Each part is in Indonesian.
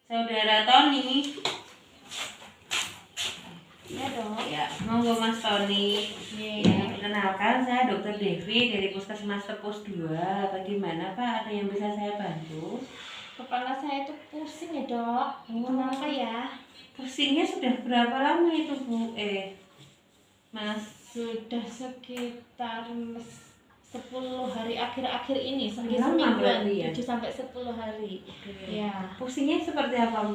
Saudara Tony. Iya dong. Ya, monggo Mas Tony. Ya, perkenalkan saya Dr. Devi dari Puskesmas Tepus 2. Bagaimana Pak? Ada yang bisa saya bantu? Kepala saya itu pusing ya dok. Kenapa ya? Pusingnya sudah berapa lama itu Bu? Mas. Sudah sekitar 10 hari akhir-akhir ini, Lama semingguan, berarti ya? 7 sampai 10 hari. Oke. Ya. Pusingnya seperti apa?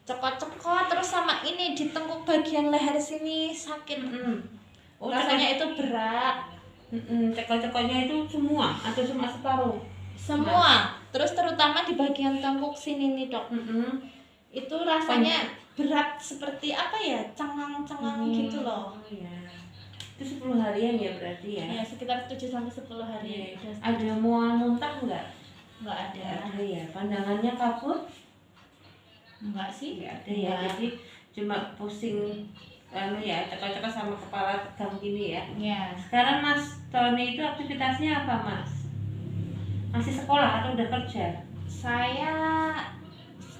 Cekot-cekot terus sama ini di tengkuk bagian leher sini sakit. Oh, Rasanya itu berat. cekot-cekotnya itu semua atau cuma separuh? Semua. Terus terutama di bagian tengkuk sini nih dok. Itu rasanya berat seperti apa ya? Cengang-cengang gitu loh. Oh iya. Itu 10 harian ya berarti ya? Ya sekitar 7 sampai 10 hari. Ada mual muntah enggak? Enggak ada. Enggak ada ya. Pandangannya kabur? Enggak sih. Enggak ada ya. Jadi cuma pusing ya, cekak-cekak sama kepala tegang gini ya. Ya. Sekarang Mas Tony itu aktivitasnya apa Mas? Masih sekolah atau udah kerja? Saya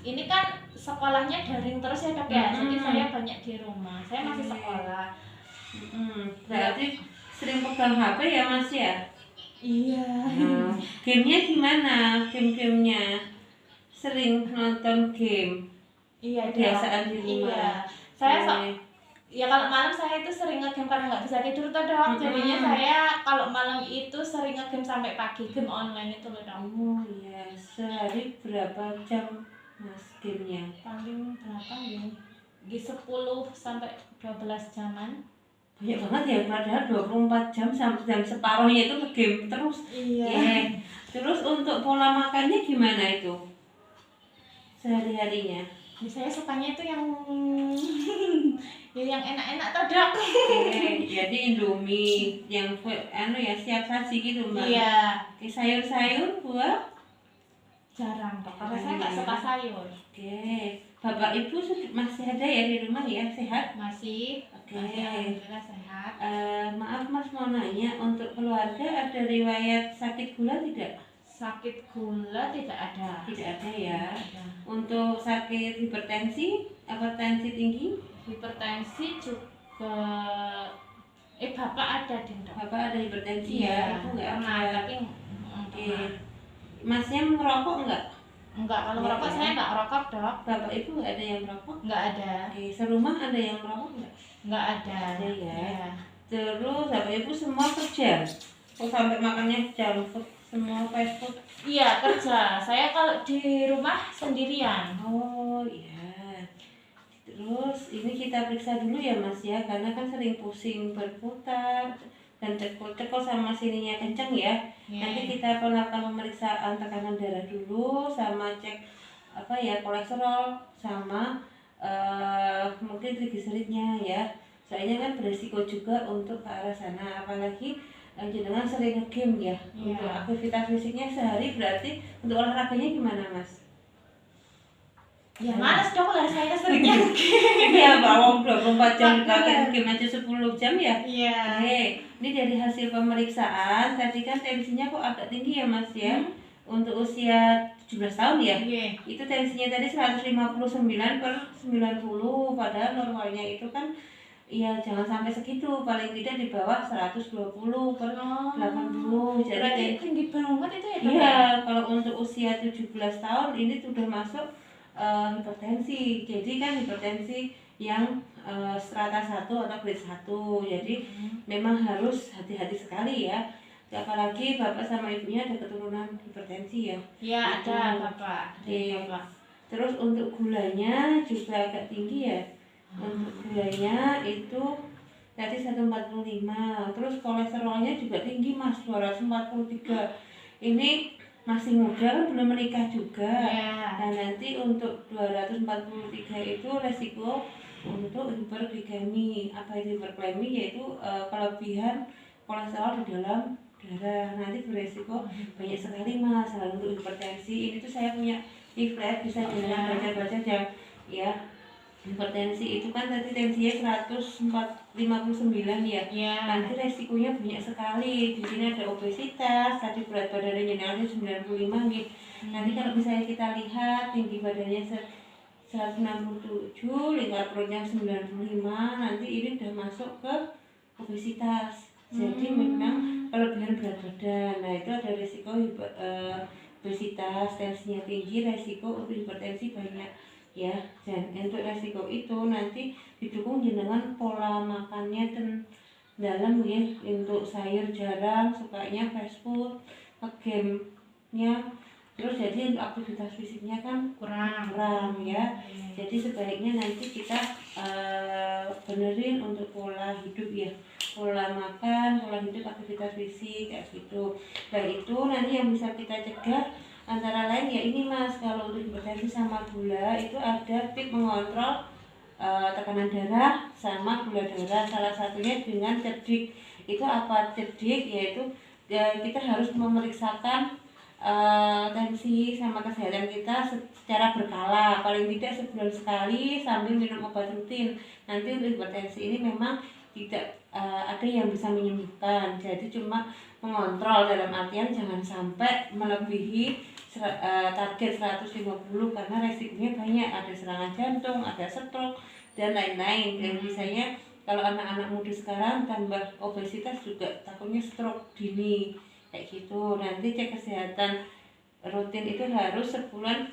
ini kan sekolahnya daring terus ya dok ya. Jadi saya banyak di rumah. Saya masih sekolah. Berarti sering pegang HP ya Mas ya? Iya. Gamenya gimana? Game-gamenya? Sering nonton game? Iya Kebiasaan di rumah? Iya. Saya ya kalau malam saya itu sering ngegame karena nggak bisa tidur tuh dok. Jadinya saya kalau malam itu sering ngegame sampai pagi, game online itu loh dok. Oh iya, sehari berapa jam Mas gamenya? Paling berapa ya? Di 10 sampai 12 jaman. Banyak banget ya, padahal 24 jam sampai jam separuhnya itu ke game terus. Iya. Terus untuk pola makannya gimana itu? Sehari-harinya? Ya, saya sukanya itu yang ya yang enak-enak tuh dok. Jadi Indomie yang siap saji gitu Mbak. Iya. Sayur-sayur, buah? Jarang dok, karena saya nggak suka sayur. Bapak Ibu masih ada ya di rumah ya, sehat? Masih. Masih alhamdulillah sehat. Maaf Mas, mau nanya, untuk keluarga ada riwayat sakit gula tidak? Sakit gula tidak ada. Tidak ada ya. Tidak ada. Untuk sakit hipertensi tinggi? Hipertensi juga bapak ada deh dok. Bapak ada hipertensi ya? Ibu nggak pernah, ada. tapi Masnya merokok enggak? enggak, kalau merokok saya enggak rokok dok. Bapak Ibu nggak ada yang merokok? Enggak ada. Serumah ada yang merokok enggak? Enggak ada. Ada ya. Terus Bapak Ibu semua kerja? Sampai makannya junk food, semua fast food? Iya, kerja. Saya kalau di rumah sendirian. Oh iya. Terus ini kita periksa dulu ya Mas ya, karena kan sering pusing berputar dan cekol-cekol sama sininya kenceng ya. Nanti kita melakukan pemeriksaan tekanan darah dulu, sama cek kolesterol, sama mungkin trigliseridnya ya. Soalnya kan beresiko juga untuk ke arah sana, apalagi jenengan sering nge-game ya. Untuk aktivitas fisiknya sehari berarti untuk olahraganya gimana Mas? Ya malas dong lah, saya seringnya Iya, bawang 24 jam pakai game aja 10 jam ya? Iya. Ini dari hasil pemeriksaan, tadi kan tensinya kok agak tinggi ya Mas ya? Untuk usia 17 tahun ya? Itu tensinya tadi 159/90, padahal normalnya itu kan ya jangan sampai segitu, paling tidak di bawah 120/80. Jadi tinggi banget itu ya? Iya, kalau untuk usia 17 tahun ini sudah masuk hipertensi. Jadi kan hipertensi yang strata 1 atau grade 1. Jadi memang harus hati-hati sekali ya. Apalagi Bapak sama Ibunya ada keturunan hipertensi ya? Iya, ada Bapak. Terus untuk gulanya juga agak tinggi ya. Untuk gulanya itu tadi 145. Terus kolesterolnya juga tinggi Mas, 243. Ini masih muda kan, belum menikah juga. Nah nanti untuk 243 itu resiko untuk hiperglikemi. Apa itu hiperglikemi? Yaitu kelebihan kolesterol di dalam darah. Nanti beresiko banyak sekali Mas. Untuk hipertensi ini tuh saya punya leaflet, bisa dengan baca-baca ya. Hipertensi itu kan tadi tensinya 159 ya. Nanti resikonya banyak sekali. Di sini ada obesitas, tadi berat badannya jenengan 95 nih. Nanti kalau misalnya kita lihat tinggi badannya 167, lingkar perutnya 95, nanti ini udah masuk ke obesitas. Jadi memang kelebihan berat badan. Nah itu ada risiko obesitas, tensinya tinggi, resiko untuk hipertensi banyak ya. Dan untuk resiko itu nanti didukung dengan pola makannya dan dalam ya, untuk sayur jarang, sukanya fast food, game-nya, terus jadi untuk aktivitas fisiknya kan kurang ya. Jadi sebaiknya nanti kita benerin untuk pola hidup ya, pola makan, pola hidup, aktivitas fisik kayak gitu. Dan itu nanti yang bisa kita cegah antara lain ya ini Mas, kalau untuk hipertensi sama gula itu ada tip mengontrol tekanan darah sama gula darah. Salah satunya dengan cerdik. Itu apa cerdik? Yaitu kita harus memeriksakan tensi sama kesehatan kita secara berkala, paling tidak sebulan sekali sambil minum obat rutin. Nanti untuk hipertensi ini memang tidak ada yang bisa menyembuhkan, jadi cuma mengontrol, dalam artian jangan sampai melebihi target 150 karena resikonya banyak, ada serangan jantung, ada stroke dan lain-lain. Dan misalnya kalau anak-anak muda sekarang tambah obesitas juga takutnya stroke dini kayak gitu. Nanti cek kesehatan rutin itu harus sebulan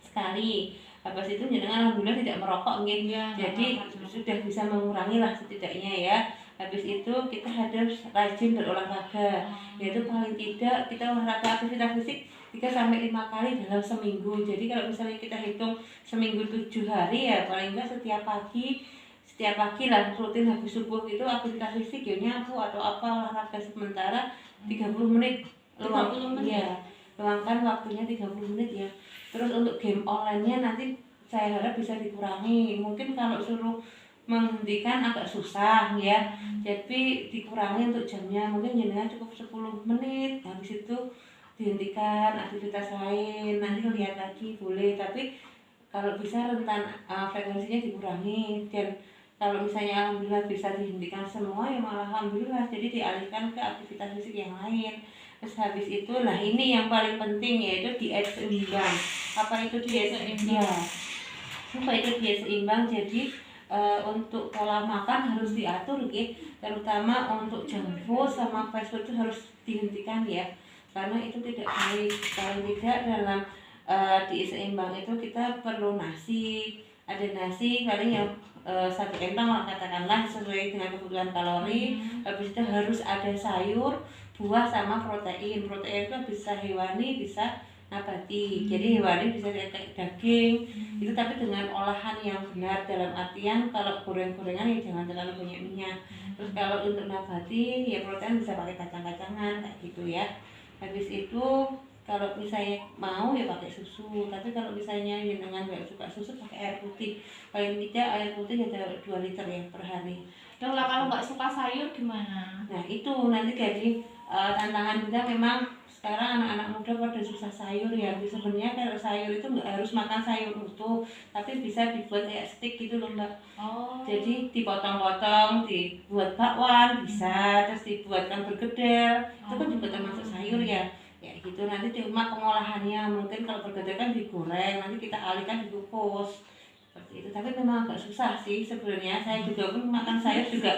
sekali. Habis itu jenengan alhamdulillah tidak merokok nggih. Jadi sudah bisa mengurangi lah setidaknya ya. Habis itu kita harus rajin berolahraga, yaitu paling tidak kita olahraga aktivitas fisik 3-5 kali dalam seminggu. Jadi kalau misalnya kita hitung seminggu 7 hari ya paling enggak setiap pagi lah rutin habis subuh itu aktivitas fisik ya, nyapu atau apa, olahraga sementara 30 menit. Luangkan waktunya 30 menit ya. Terus untuk game online-nya nanti saya harap bisa dikurangi. Mungkin kalau suruh menghentikan agak susah ya, jadi dikurangi untuk jamnya, mungkin jenengan cukup 10 menit, habis itu dihentikan aktivitas lain, nanti lihat lagi boleh, tapi kalau bisa rentan frekuensinya dikurangi. Dan kalau misalnya alhamdulillah bisa dihentikan semua ya malah alhamdulillah, jadi dialihkan ke aktivitas fisik yang lain. Terus habis itu lah ini yang paling penting, yaitu diet seimbang. Apa itu diet seimbang? Apa itu diet seimbang? Jadi untuk pola makan harus diatur gitu, terutama untuk junk food sama fast food itu harus dihentikan ya, karena itu tidak baik. Paling tidak dalam diet seimbang itu kita perlu nasi, ada nasi paling yang 1 entong lah katakanlah, sesuai dengan kebutuhan kalori. Habis itu harus ada sayur, buah sama protein. Protein itu bisa hewani, bisa nabati. Jadi hewani bisa kayak daging itu, tapi dengan olahan yang benar, dalam artian kalau goreng-gorengan ya jangan terlalu banyak minyak. Terus kalau untuk nabati ya protein bisa pakai kacang-kacangan kayak gitu ya. Habis itu kalau misalnya mau ya pakai susu, tapi kalau misalnya jenengan nggak suka susu pakai air putih. Paling tidak air putih ada 2 liter ya per hari. Dan kalau nggak suka sayur gimana? Nah itu nanti jadi tantangan kita. Memang sekarang anak-anak muda pada susah sayur ya. Sebenarnya kalau sayur itu nggak harus makan sayur utuh, tapi bisa dibuat kayak stick gitu loh Mbak. Jadi dipotong-potong, dibuat bakwan bisa, terus dibuatkan bergedel, itu kan juga termasuk sayur ya. Ya gitu, nanti cuma pengolahannya mungkin kalau bergedel kan digoreng, nanti kita alihkan dikukus seperti itu. Tapi memang agak susah sih sebenarnya. Saya juga pun makan sayur juga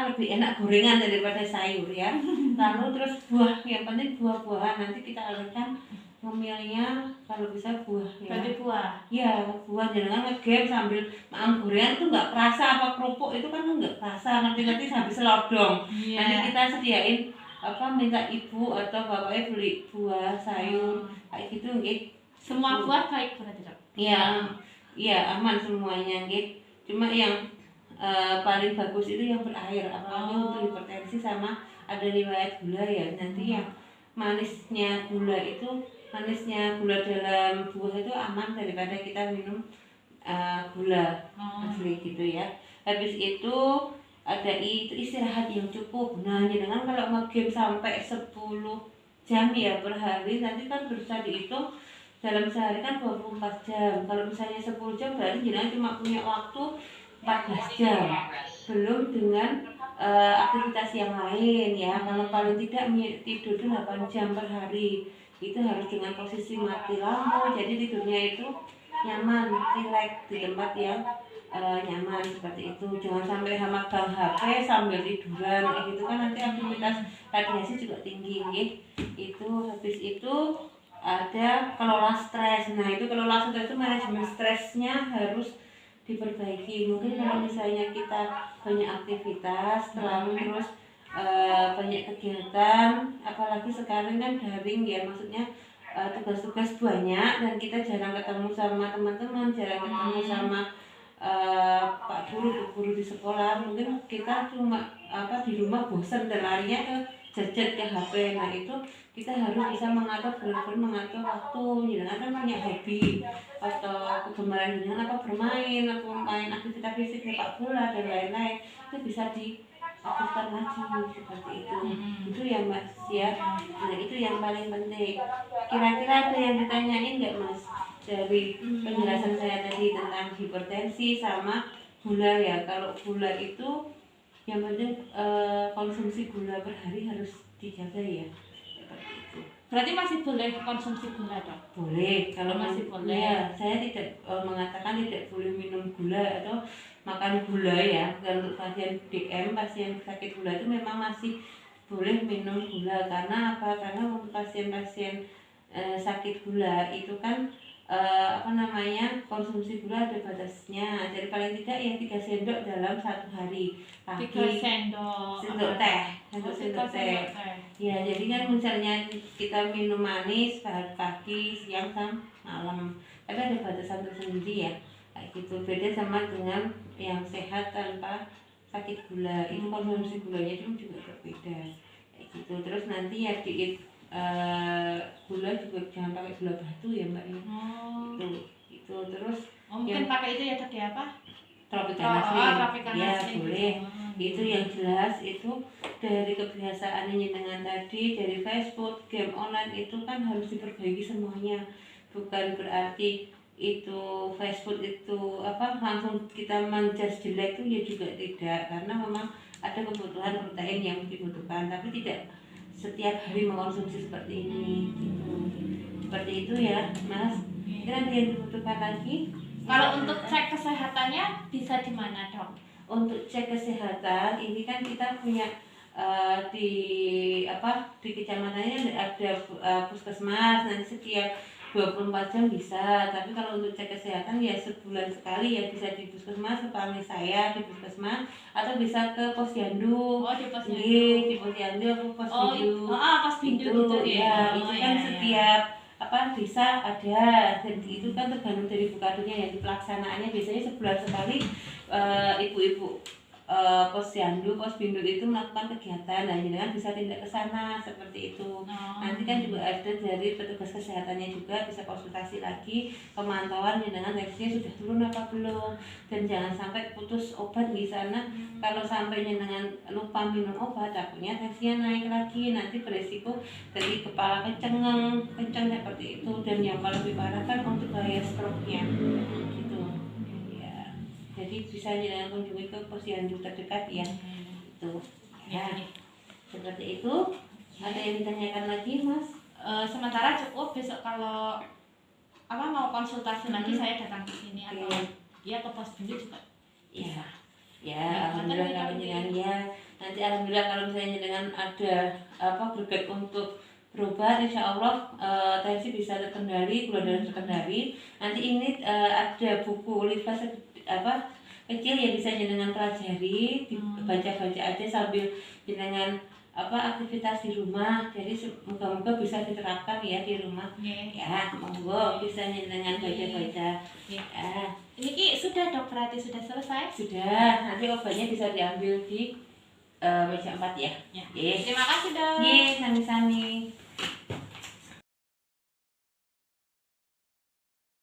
lebih enak gorengan daripada sayur ya. Lalu terus buah, yang penting buah-buahan nanti kita alihkan memilihnya kalau bisa buah ya. Berarti buah? Iya buah, jangan ngegame sambil makan gorengan itu nggak kerasa, apa kerupuk itu kan nggak kerasa, nanti sambil selodong. Nanti kita sediain minta ibu atau bapaknya beli buah sayur kayak gitu nggih. Semua buah baik berarti Dok? Iya aman semuanya nggih. Cuma yang paling bagus itu yang berair, apalagi untuk hipertensi sama ada riwayat gula ya. Nanti yang manisnya gula dalam buah itu aman daripada kita minum gula asli gitu ya. Habis itu ada itu istirahat yang cukup. Nah jangan kalau nge-game sampai 10 jam ya per hari, nanti kan bisa dihitung dalam sehari kan 24 jam. Kalau misalnya 10 jam berarti jangan cuma punya waktu 14 jam, belum dengan aktivitas yang lain ya. Kalau paling tidak tidur 8 jam per hari itu harus dengan posisi mati lampu, jadi tidurnya itu nyaman, rileks di tempat yang nyaman seperti itu. Jangan sampai megang HP sambil tiduran kayak gitu kan nanti aktivitas radiasi juga tinggi ya. Itu habis itu ada kelola stres. Nah itu kelola stres itu manajemen stresnya harus diperbaiki. Mungkin kalau misalnya kita banyak aktivitas terlalu terus banyak kegiatan, apalagi sekarang kan daring ya, maksudnya tugas-tugas banyak dan kita jarang ketemu sama teman-teman, jarang ketemu sama pak guru di sekolah. Mungkin kita cuma di rumah bosan dan larinya ke gadget, ke HP. Nah itu kita harus bisa mengatur, benar-benar mengatur waktu. Jangan kan punya hobi atau kegemaran dengan bermain atau main aktivitas fisik sepak bola dan lain-lain, itu bisa diaktifkan lagi seperti itu. Itu ya Mbak Sia. Nah itu yang paling penting. Kira-kira ada yang ditanyain nggak Mas dari penjelasan saya tadi tentang hipertensi sama gula ya? Kalau gula itu yang penting konsumsi gula per hari harus dijaga ya. Berarti masih boleh konsumsi gula dok? Boleh, kalau masih boleh. Ya, saya tidak mengatakan tidak boleh minum gula atau makan gula ya. Untuk pasien DM, pasien sakit gula itu memang masih boleh minum gula. Karena apa? Karena untuk pasien-pasien sakit gula itu kan konsumsi gula ada batasnya. Jadi paling tidak ya 3 sendok dalam 1 hari. 3 sendok teh. Ya, jadi kan misalnya kita minum manis pagi, siang, sama malam. Tapi ada batasan tersendiri ya. Kayak gitu. Beda sama dengan yang sehat tanpa sakit gula. Itu konsumsi gulanya itu juga berbeda. Kayak gitu. Terus nanti ya gula juga jangan pakai gula batu ya Mbak ya. Itu terus mungkin pakai itu ya tadi apa? Tropicana Slim. Ya Slim. boleh. Itu yang jelas itu dari kebiasaan dengan tadi, dari Facebook, game online itu kan harus diperbaiki semuanya. Bukan berarti itu Facebook itu langsung kita menjudge jelek itu ya juga tidak, karena memang ada kebutuhan protein yang dibutuhkan, tapi tidak setiap hari mengkonsumsi seperti ini gitu. Seperti itu ya Mas. Dan yang dibutuhkan lagi kalau untuk cek kesehatannya bisa di mana dok? Untuk cek kesehatan ini kan kita punya di kecamatannya ada puskesmas, nanti setiap 24 jam bisa. Tapi kalau untuk cek kesehatan ya sebulan sekali ya, bisa di puskesmas seperti saya di puskesmas, atau bisa ke posyandu. Di posyandu. Di posyandu atau posbindu. Posbindu gitu ya. Itu kan setiap bisa ada, dan itu kan tergantung dari bukadunya ya. Di pelaksanaannya biasanya sebulan sekali ibu-ibu posyandu, posbindu itu melakukan kegiatan, dan jangan bisa tindak ke sana seperti itu. Nanti kan juga ada dari petugas kesehatannya juga bisa konsultasi lagi, pemantauan dengan tensinya sudah turun apa belum, dan jangan sampai putus obat di sana. Kalau sampai dengan lupa minum obat, takutnya tensinya naik lagi, nanti beresiko dari kepala kencang seperti itu, dan yang lebih parah kan untuk bahaya stroke-nya gitu. Jadi bisa dengan kunjungi ke posyandu terdekat ya. Itu. Ya. Seperti itu. Ada yang ditanyakan lagi, Mas? Sementara cukup. Besok kalau mau konsultasi lagi saya datang ke sini atau ya ke posbindu juga. Iya. Ya, alhamdulillah kalau ya. Nanti alhamdulillah kalau misalnya dengan ada berkat untuk berobat, insya Allah tensi bisa terkendali, gula darah terkendali. Nanti ini ada buku litbas kecil yang bisa jenengan pelajari, baca-baca aja sambil jenengan aktivitas di rumah. Jadi moga-moga bisa diterapkan ya di rumah. Ya, monggo bisa jenengan baca-baca. Ini sudah dok, berarti sudah selesai? Sudah, nanti obatnya bisa diambil di meja 4 ya. Terima kasih dok. Sami-sami.